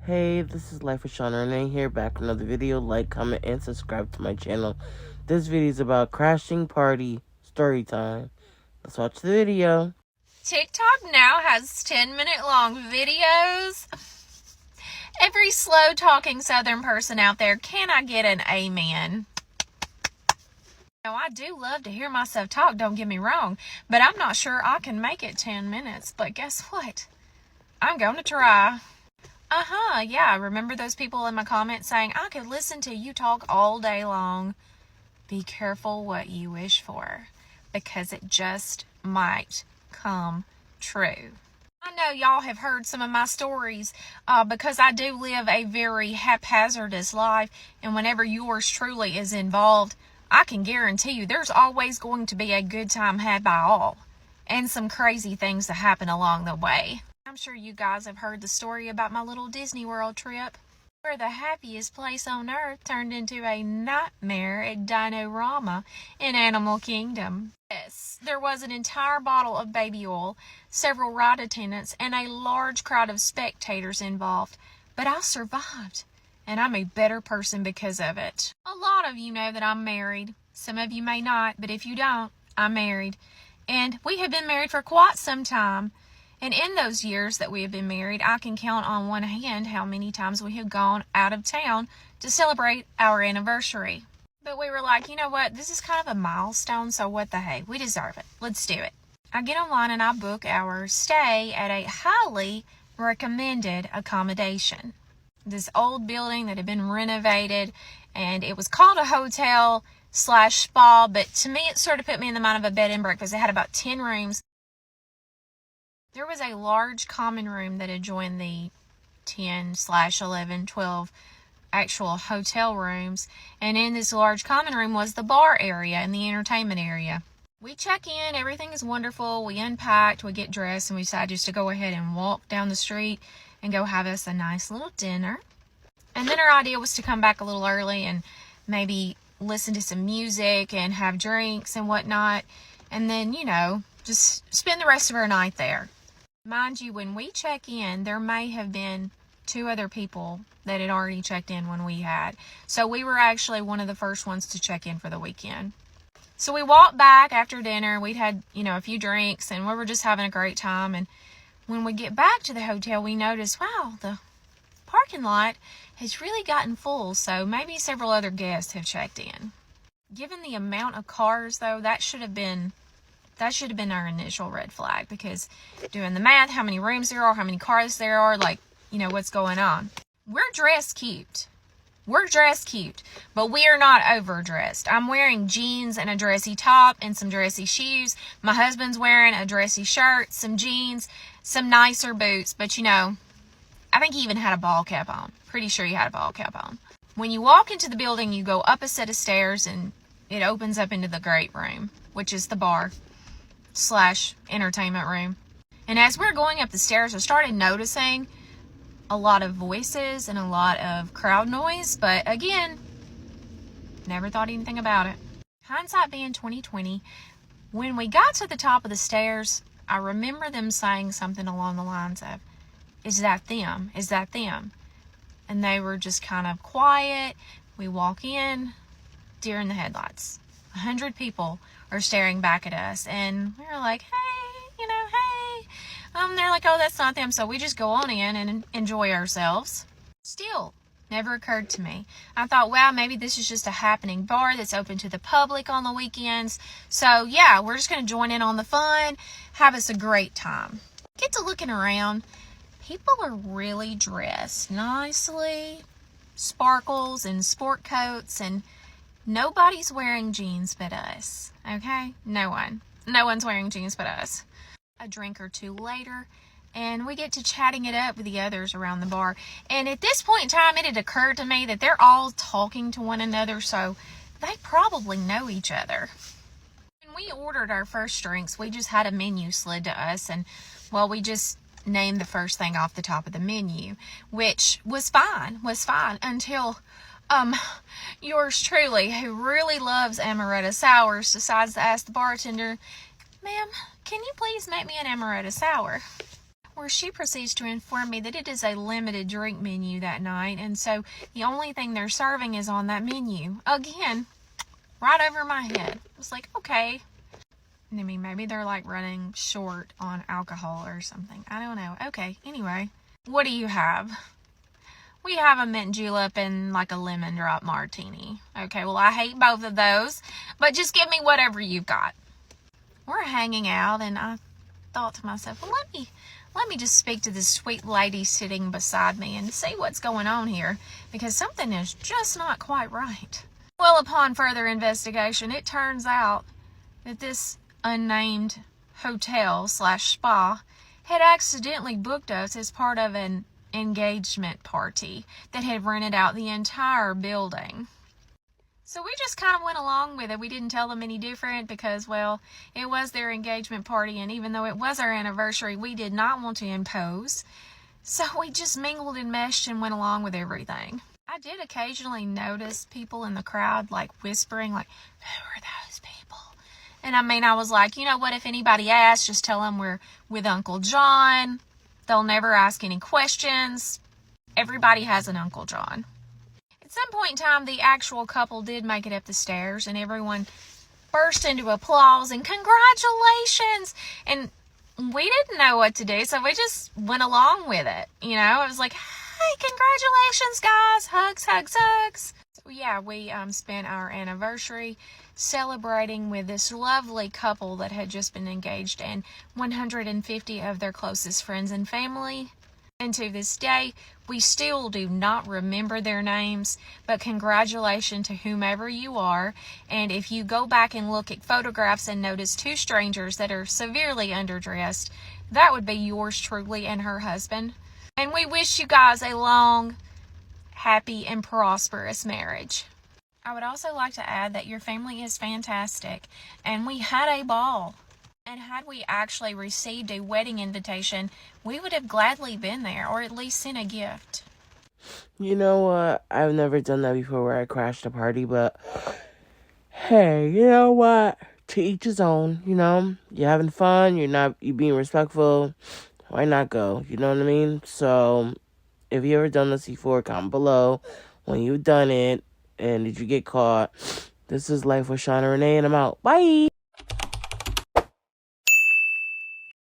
Hey, this is Life with Sean Renee here, back with another video. Like, comment, and subscribe to my channel. This video is about crashing party story time. Let's watch the video. TikTok now has 10-minute long videos. Every slow-talking Southern person out there, can I get an amen? Now, I do love to hear myself talk, don't get me wrong, but I'm not sure I can make it 10 minutes. But guess what? I'm going to try. Yeah, remember those people in my comments saying, I could listen to you talk all day long? Be careful what you wish for, because it just might come true. I know y'all have heard some of my stories because I do live a very haphazardous life, and whenever yours truly is involved, I can guarantee you there's always going to be a good time had by all, and some crazy things that happen along the way. I'm sure you guys have heard the story about my little Disney World trip, where the happiest place on earth turned into a nightmare at Dino-Rama in Animal Kingdom. Yes, there was an entire bottle of baby oil, several ride attendants, and a large crowd of spectators involved. But I survived, and I'm a better person because of it. A lot of you know that I'm married. Some of you may not, but if you don't, I'm married. And we have been married for quite some time. And in those years that we have been married, I can count on one hand how many times we have gone out of town to celebrate our anniversary. But we were like, you know what, this is kind of a milestone, so what the hey, we deserve it. Let's do it. I get online and I book our stay at a highly recommended accommodation. This old building that had been renovated, and it was called a hotel / spa, but to me it sort of put me in the mind of a bed and breakfast. It had about 10 rooms. There was a large common room that adjoined the 10 / 11, 12 actual hotel rooms. And in this large common room was the bar area and the entertainment area. We check in, everything is wonderful. We unpacked, we get dressed, and we decide just to go ahead and walk down the street and go have us a nice little dinner. And then our idea was to come back a little early and maybe listen to some music and have drinks and whatnot. And then, just spend the rest of our night there. Mind you, when we check in, there may have been 2 other people that had already checked in when we had. So we were actually one of the first ones to check in for the weekend. So we walked back after dinner. We'd had, a few drinks, and we were just having a great time. And when we get back to the hotel, we noticed, wow, the parking lot has really gotten full. So maybe several other guests have checked in. Given the amount of cars, though, that should have been our initial red flag, because doing the math, how many rooms there are, how many cars there are, what's going on. We're dressed cute. But we are not overdressed. I'm wearing jeans and a dressy top and some dressy shoes. My husband's wearing a dressy shirt, some jeans, some nicer boots. But I think he even had a ball cap on. Pretty sure he had a ball cap on. When you walk into the building, you go up a set of stairs and it opens up into the great room, which is the bar / entertainment room. And as we're going up the stairs, I started noticing a lot of voices and a lot of crowd noise, but again, never thought anything about it. Hindsight being 2020, when we got to the top of the stairs, I remember them saying something along the lines of, "Is that them? Is that them?" And they were just kind of quiet. We walk in, deer in the headlights. 100 people are staring back at us, and we were like, hey. They're like, oh, that's not them. So we just go on in and enjoy ourselves. Still, never occurred to me. I thought, wow, maybe this is just a happening bar that's open to the public on the weekends. So yeah, we're just going to join in on the fun, have us a great time. Get to looking around. People are really dressed nicely, sparkles and sport coats, and nobody's wearing jeans but us, okay? No one's wearing jeans but us. A drink or two later, and we get to chatting it up with the others around the bar. And at this point in time, it had occurred to me that they're all talking to one another, so they probably know each other. When we ordered our first drinks, we just had a menu slid to us, and, we just named the first thing off the top of the menu, which was fine until yours truly, who really loves amaretto sours, decides to ask the bartender, "Ma'am, can you please make me an amaretto sour?" where she proceeds to inform me that it is a limited drink menu that night, and so the only thing they're serving is on that menu. Again, right over my head. I was like, okay. I mean, maybe they're like running short on alcohol or something. I don't know. Okay, anyway. What do you have? We have a mint julep and like a lemon drop martini. Okay, well, I hate both of those, but just give me whatever you've got. We're hanging out, and I thought to myself, well, let me just speak to this sweet lady sitting beside me and see what's going on here, because something is just not quite right. Well, upon further investigation, it turns out that this unnamed hotel/spa had accidentally booked us as part of an engagement party that had rented out the entire building. So we just kind of went along with it. We didn't tell them any different because, well, it was their engagement party, and even though it was our anniversary, we did not want to impose. So we just mingled and meshed and went along with everything. I did occasionally notice people in the crowd like whispering, like, who are those people? And I mean, I was like, you know what, if anybody asks, just tell them we're with Uncle John. They'll never ask any questions. Everybody has an Uncle John. At some point in time, the actual couple did make it up the stairs, and everyone burst into applause and congratulations. And we didn't know what to do, so we just went along with it. You know, it was like, hey, congratulations, guys. Hugs, hugs, hugs. So yeah, we spent our anniversary celebrating with this lovely couple that had just been engaged and 150 of their closest friends and family. And to this day, we still do not remember their names, but congratulations to whomever you are. And if you go back and look at photographs and notice two strangers that are severely underdressed, that would be yours truly and her husband. And we wish you guys a long, happy, and prosperous marriage. I would also like to add that your family is fantastic, and we had a ball. And had we actually received a wedding invitation, we would have gladly been there, or at least sent a gift. You know what? I've never done that before where I crashed a party, but hey, you know what? To each his own, you know? You're having fun, you're being respectful. Why not go? You know what I mean? So, if you ever done this before, comment below when you've done it, and did you get caught. This is Life with Shauna Renee, and I'm out. Bye!